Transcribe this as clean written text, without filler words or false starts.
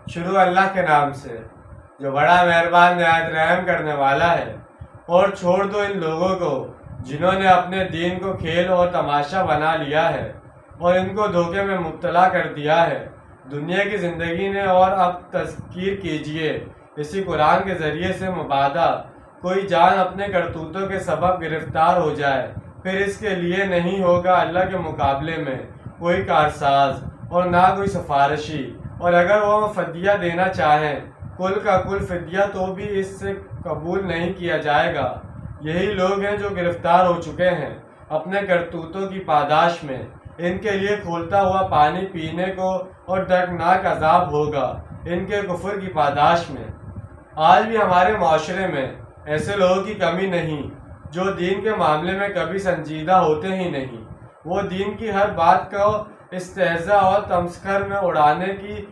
شروع اللہ کے نام سے جو بڑا مہربان نہایت رحم کرنے والا ہے۔ اور چھوڑ دو ان لوگوں کو جنہوں نے اپنے دین کو کھیل اور تماشا بنا لیا ہے اور ان کو دھوکے میں مبتلا کر دیا ہے دنیا کی زندگی نے۔ اور اب تذکیر کیجئے اسی قرآن کے ذریعے سے مبادا کوئی جان اپنے کرتوتوں کے سبب گرفتار ہو جائے، پھر اس کے لیے نہیں ہوگا اللہ کے مقابلے میں کوئی کارساز اور نہ کوئی سفارشی۔ اور اگر وہ فدیہ دینا چاہیں کل کا کل فدیہ تو بھی اس سے قبول نہیں کیا جائے گا۔ یہی لوگ ہیں جو گرفتار ہو چکے ہیں اپنے کرتوتوں کی پاداش میں۔ ان کے لیے کھولتا ہوا پانی پینے کو اور دردناک عذاب ہوگا ان کے کفر کی پاداش میں۔ آج بھی ہمارے معاشرے میں ایسے لوگوں کی کمی نہیں جو دین کے معاملے میں کبھی سنجیدہ ہوتے ہی نہیں۔ وہ دین کی ہر بات کو استہزاء اور تمسخر میں اڑانے کی